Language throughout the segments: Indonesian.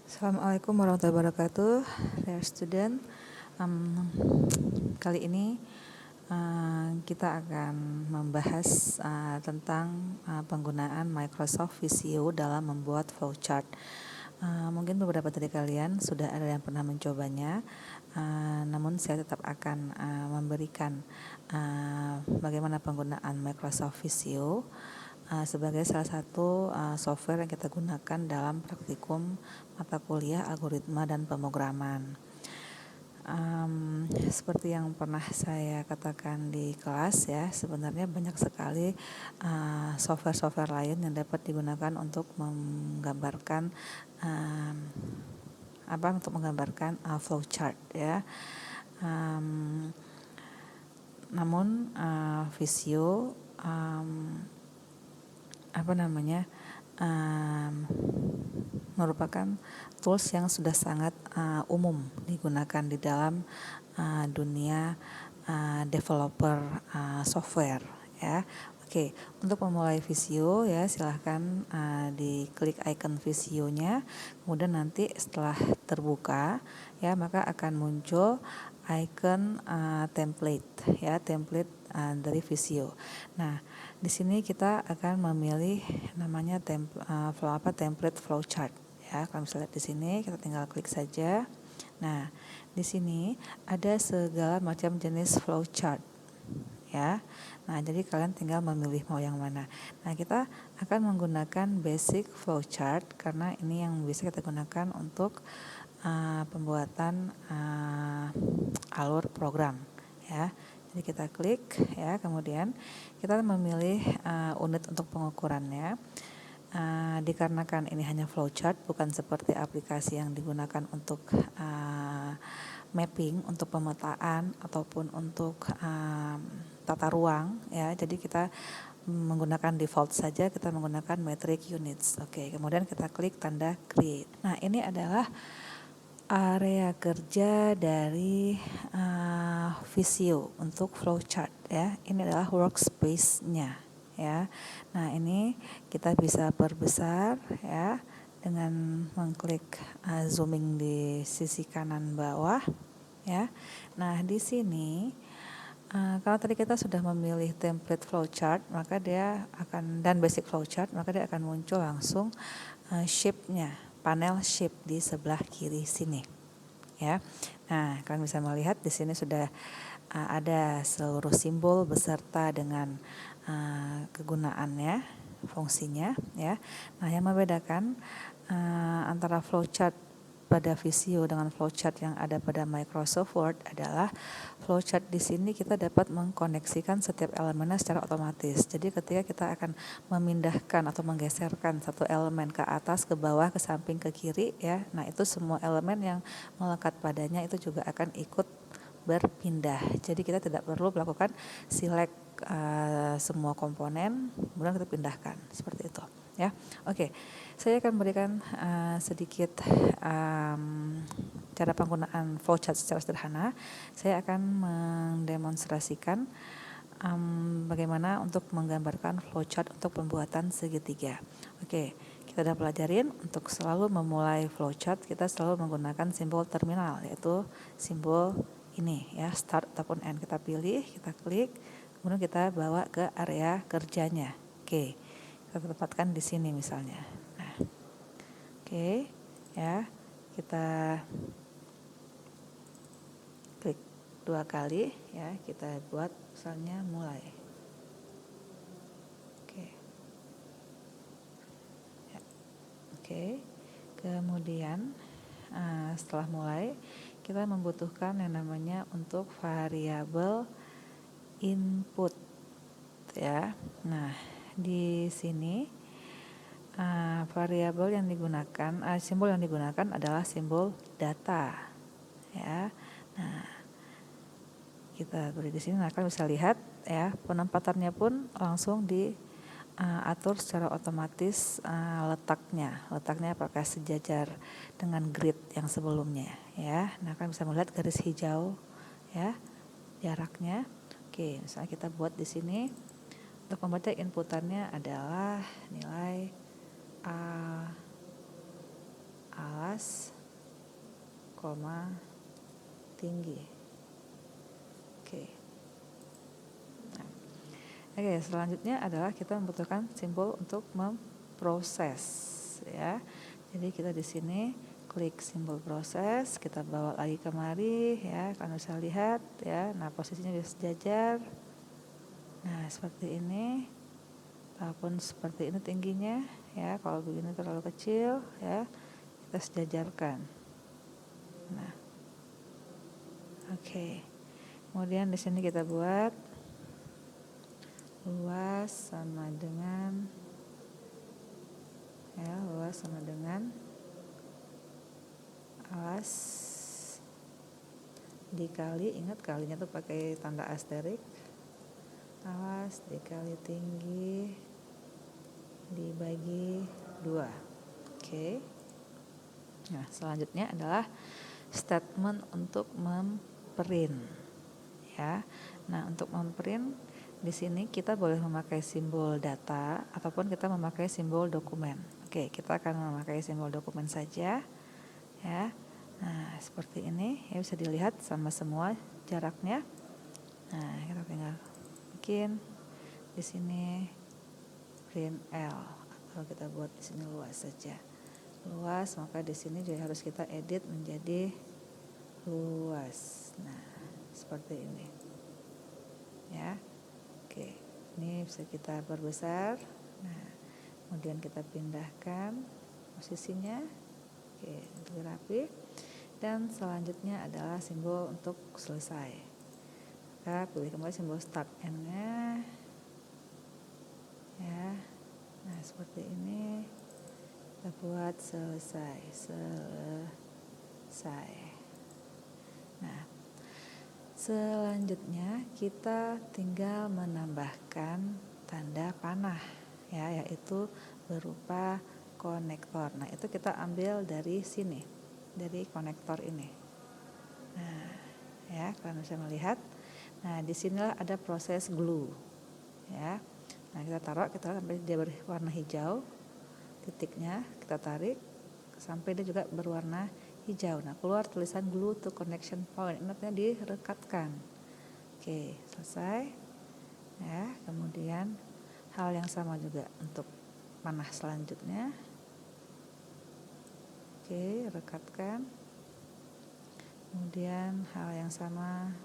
Assalamualaikum warahmatullahi wabarakatuh, dear student. Kali ini kita akan membahas tentang penggunaan Microsoft Visio dalam membuat flowchart. Mungkin beberapa dari kalian sudah ada yang pernah mencobanya, namun saya tetap akan memberikan bagaimana penggunaan Microsoft Visio sebagai salah satu software yang kita gunakan dalam praktikum mata kuliah algoritma dan pemrograman. Seperti yang pernah saya katakan di kelas ya, sebenarnya banyak sekali software-software lain yang dapat digunakan untuk menggambarkan flowchart ya. Namun Visio merupakan tools yang sudah sangat umum digunakan di dalam dunia developer software ya. Oke, untuk memulai Visio ya silahkan diklik icon Visionya, kemudian nanti setelah terbuka ya maka akan muncul icon template ya, template dari Visio. Nah, di sini kita akan memilih namanya template flowchart ya. Kalau misalnya lihat di sini kita tinggal klik saja. Nah, di sini ada segala macam jenis flowchart ya. Nah, jadi kalian tinggal memilih mau yang mana. Nah, kita akan menggunakan basic flowchart karena ini yang bisa kita gunakan untuk pembuatan alur program ya. Jadi kita klik ya, kemudian kita memilih unit untuk pengukurannya. Dikarenakan ini hanya flowchart, bukan seperti aplikasi yang digunakan untuk mapping, untuk pemetaan ataupun untuk tata ruang ya. Jadi kita menggunakan default saja, kita menggunakan metric units. Oke, kemudian kita klik tanda create. Nah, ini adalah area kerja dari Visio untuk flowchart ya. Ini adalah workspace-nya ya. Nah, ini kita bisa perbesar ya dengan mengklik zooming di sisi kanan bawah ya. Nah, di sini kalau tadi kita sudah memilih template flowchart, maka dia akan, dan basic flowchart, maka dia akan muncul langsung shape-nya, panel shape di sebelah kiri sini ya. Nah, kalian bisa melihat di sini sudah ada seluruh simbol beserta dengan kegunaannya, fungsinya ya. Nah, yang membedakan antara flowchart pada Visio dengan flowchart yang ada pada Microsoft Word adalah flowchart di sini kita dapat mengkoneksikan setiap elemennya secara otomatis. Jadi ketika kita akan memindahkan atau menggeserkan satu elemen ke atas, ke bawah, ke samping, ke kiri ya. Nah, itu semua elemen yang melekat padanya itu juga akan ikut berpindah. Jadi kita tidak perlu melakukan select semua komponen kemudian kita pindahkan seperti itu ya. Oke, saya akan berikan sedikit cara penggunaan flowchart secara sederhana. Saya akan mendemonstrasikan bagaimana untuk menggambarkan flowchart untuk pembuatan segitiga. Oke, kita sudah pelajarin untuk selalu memulai flowchart kita selalu menggunakan simbol terminal, yaitu simbol ini ya, start ataupun end. Kita pilih, kita klik, kemudian kita bawa ke area kerjanya. Oke, kita tempatkan di sini misalnya. Nah, oke ya, kita klik 2 kali ya, kita buat misalnya mulai. Oke, kemudian setelah mulai kita membutuhkan yang namanya untuk variabel input ya. Nah, di sini variabel yang digunakan, simbol yang digunakan adalah simbol data ya. Nah, kita beri di sini, nah kalian bisa lihat ya, penempatannya pun langsung diatur secara otomatis letaknya apakah sejajar dengan grid yang sebelumnya ya. Nah, kalian bisa melihat garis hijau ya, jaraknya. Oke, misalnya kita buat di sini untuk membaca inputannya adalah nilai alas, koma, tinggi. Oke. Nah, oke, selanjutnya adalah kita membutuhkan simbol untuk memproses, ya. Jadi kita di sini klik simbol proses, kita bawa lagi kemari, ya. Kalian bisa lihat, ya. Nah, posisinya bisa sejajar. Nah, seperti ini. Ataupun seperti ini tingginya, ya. Kalau begini terlalu kecil, ya, kita sejajarkan. Nah, oke. Kemudian di sini kita buat luas sama dengan, ya, luas sama dengan alas dikali, ingat kalinya tuh pakai tanda asterik, alas dikali tinggi dibagi 2. Oke. Nah, selanjutnya adalah statement untuk memprint, ya. Nah, untuk memprint di sini kita boleh memakai simbol data ataupun kita memakai simbol dokumen. Oke, kita akan memakai simbol dokumen saja, ya. Nah, seperti ini, ya, bisa dilihat sama semua jaraknya. Nah, kita tinggal bikin di sini print L, atau kita buat di sini luas saja. Luas, maka di sini juga harus kita edit menjadi luas. Nah, seperti ini, ya. Oke, ini bisa kita perbesar. Nah, kemudian kita pindahkan posisinya. Oke, lebih rapi. Dan selanjutnya adalah simbol untuk selesai. Kita pilih kembali simbol start N-nya, ya. Nah, seperti ini. Kita buat selesai. Nah, selanjutnya kita tinggal menambahkan tanda panah, ya, yaitu berupa konektor. Nah, itu kita ambil dari sini, dari konektor ini. Nah, ya, kalian bisa melihat. Nah, di sinilah ada proses glue, ya. Nah, kita taruh, kita sampai dia berwarna hijau. Titiknya kita tarik sampai dia juga berwarna hijau. Nah, keluar tulisan glue to connection point, artinya direkatkan. Oke, selesai, ya. Kemudian hal yang sama juga untuk panah selanjutnya. Oke, rekatkan. Kemudian hal yang sama.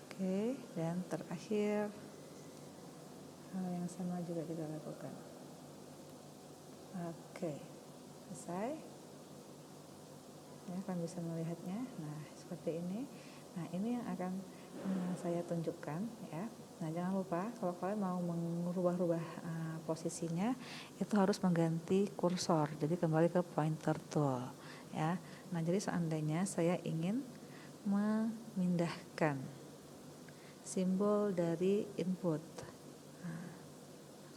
Oke, dan terakhir hal yang sama juga kita lakukan. Oke, selesai. Ya, kan bisa melihatnya. Nah, seperti ini. Nah, ini yang akan saya tunjukkan, ya. Nah, jangan lupa kalau kalian mau merubah-rubah posisinya, itu harus mengganti kursor. Jadi kembali ke pointer tool, ya. Nah, jadi seandainya saya ingin memindahkan simbol dari input,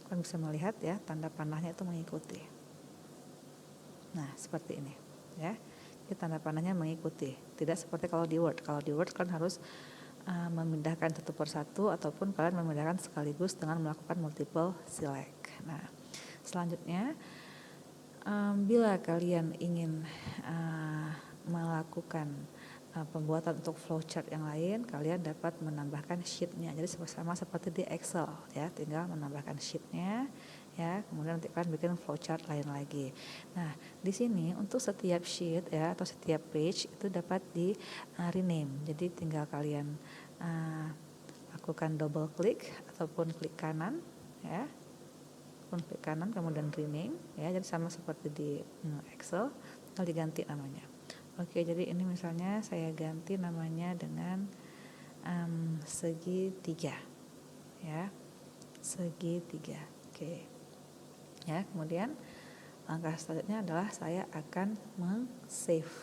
kalian bisa melihat, ya, tanda panahnya itu mengikuti. Nah, seperti ini, ya. Jadi tanda panahnya mengikuti, tidak seperti kalau di Word. Kalau di Word kan harus memindahkan satu persatu ataupun kalian memindahkan sekaligus dengan melakukan multiple select. Nah, selanjutnya bila kalian ingin melakukan pembuatan untuk flowchart yang lain, kalian dapat menambahkan sheet-nya. Jadi sama seperti di Excel, ya, tinggal menambahkan sheet-nya, ya. Kemudian nanti kalian bikin flowchart lain lagi. Nah, di sini untuk setiap sheet, ya, atau setiap page itu dapat di rename. Jadi tinggal kalian lakukan double klik ataupun klik kanan, ya. Klik kanan kemudian rename, ya. Jadi sama seperti di Excel, tinggal diganti namanya. Oke, jadi ini misalnya saya ganti namanya dengan segitiga, ya, segitiga. Oke, ya. Kemudian langkah selanjutnya adalah saya akan meng-save,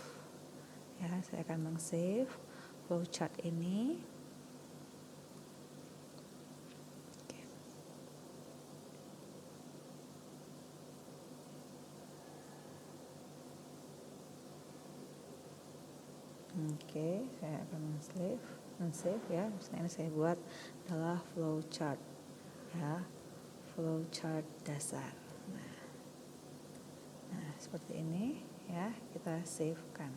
ya. Saya akan meng-save flowchart ini. Oke, saya akan men-save, ya. Misalnya ini saya buat adalah flowchart, ya, flowchart dasar. Nah, Nah, seperti ini ya, kita save-kan.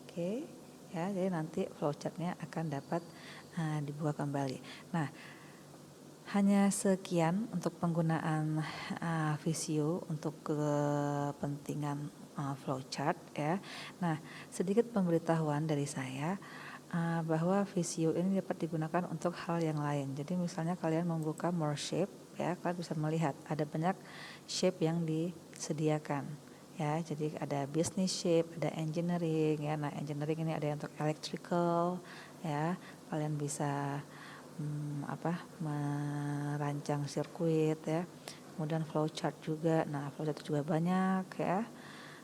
Oke, ya, jadi nanti flowchartnya akan dapat dibuka kembali. Nah, hanya sekian untuk penggunaan Visio untuk kepentingan flowchart ya. Nah, sedikit pemberitahuan dari saya bahwa Visio ini dapat digunakan untuk hal yang lain. Jadi misalnya kalian membuka more shape ya, kalian bisa melihat ada banyak shape yang disediakan ya. Jadi ada business shape, ada engineering ya. Nah, engineering ini ada yang untuk electrical ya. Kalian bisa merancang sirkuit ya. Kemudian flowchart juga. Nah, flowchart juga banyak ya.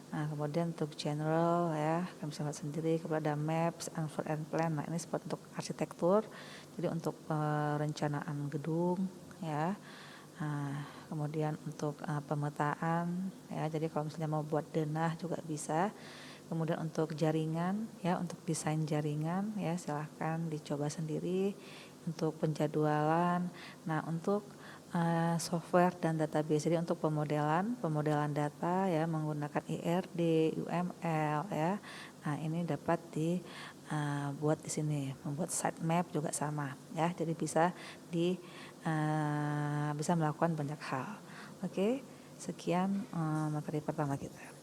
Nah, kemudian untuk general ya, kalian bisa lihat sendiri. Kemudian ada maps, unfold and plan. Nah, ini spot untuk arsitektur. Jadi untuk perencanaan gedung ya. Nah, kemudian untuk pemetaan ya. Jadi kalau misalnya mau buat denah juga bisa. Kemudian untuk jaringan ya, untuk desain jaringan ya, silahkan dicoba sendiri. Untuk penjadwalan. Nah, untuk software dan database. Jadi untuk pemodelan data ya menggunakan IRD, UML ya. Nah, ini dapat dibuat di sini. Membuat sitemap juga sama ya. Jadi bisa bisa melakukan banyak hal. Oke, sekian materi pertama kita.